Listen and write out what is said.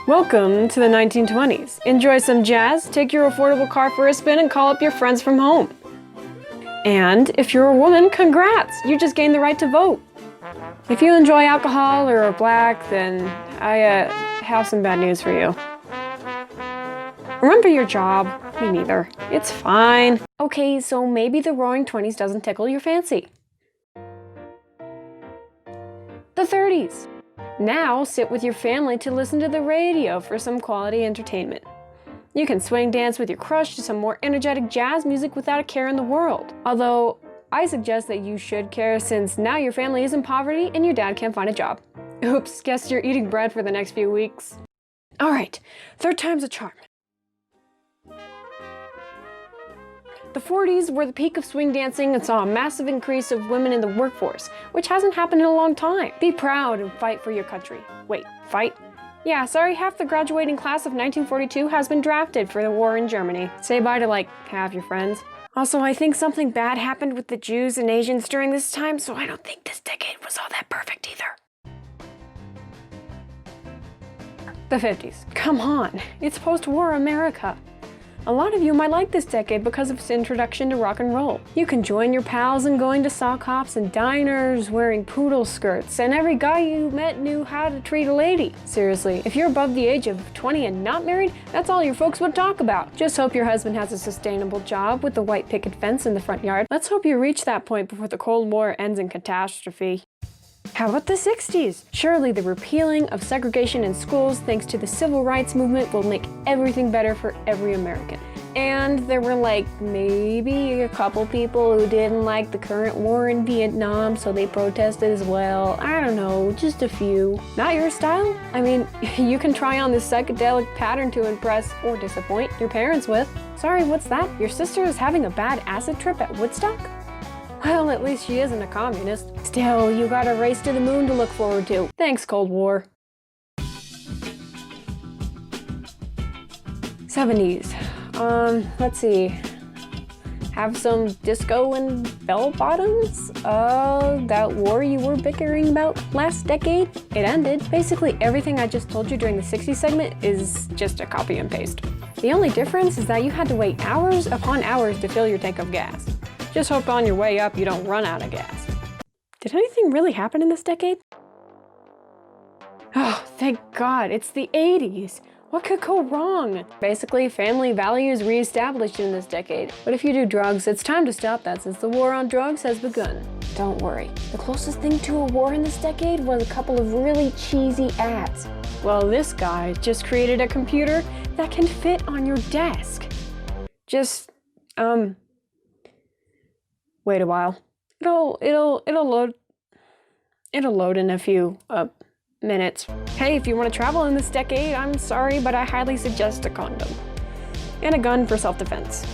Welcome to the 1920s. Enjoy some jazz, take your affordable car for a spin, and call up your friends from home. And if you're a woman, congrats! You just gained the right to vote. If you enjoy alcohol or are black, then I have some bad news for you. Remember your job? Me neither. It's fine. Okay, so maybe the Roaring '20s doesn't tickle your fancy. The 30s. Now sit with your family to listen to the radio for some quality entertainment. You can swing dance with your crush to some more energetic jazz music without a care in the world. Although, I suggest that you should care since now your family is in poverty and your dad can't find a job. Oops, guess you're eating bread for the next few weeks. Alright, third time's a charm. The 40s were the peak of swing dancing and saw a massive increase of women in the workforce, which hasn't happened in a long time. Be proud and fight for your country. Wait, fight? Yeah, sorry, half the graduating class of 1942 has been drafted for the war in Germany. Say bye to like half your friends. Also, I think something bad happened with the Jews and Asians during this time, so I don't think this decade was all that perfect either. The 50s. Come on, it's post-war America. A lot of you might like this decade because of its introduction to rock and roll. You can join your pals in going to sock hops and diners, wearing poodle skirts, and every guy you met knew how to treat a lady. Seriously, if you're above the age of 20 and not married, that's all your folks would talk about. Just hope your husband has a sustainable job with the white picket fence in the front yard. Let's hope you reach that point before the Cold War ends in catastrophe. How about the 60s? Surely the repealing of segregation in schools thanks to the civil rights movement will make everything better for every American. And there were like maybe a couple people who didn't like the current war in Vietnam, so they protested as well. I don't know, just a few. Not your style? I mean, you can try on this psychedelic pattern to impress or disappoint your parents with. Sorry, what's that? Your sister is having a bad acid trip at Woodstock? Well, at least she isn't a communist. Still, you got a race to the moon to look forward to. Thanks, Cold War. 70s. Let's see. Have some disco and bell bottoms? That war you were bickering about last decade? It ended. Basically everything I just told you during the 60s segment is just a copy and paste. The only difference is that you had to wait hours upon hours to fill your tank of gas. Just hope on your way up you don't run out of gas. Did anything really happen in this decade? Oh, thank God, it's the 80s. What could go wrong? Basically, family values reestablished in this decade. But if you do drugs, it's time to stop that since the war on drugs has begun. Don't worry. The closest thing to a war in this decade was a couple of really cheesy ads. Well, this guy just created a computer that can fit on your desk. Just, wait a while. It'll load in a few, minutes. Hey, if you want to travel in this decade, I'm sorry, but I highly suggest a condom. And a gun for self-defense.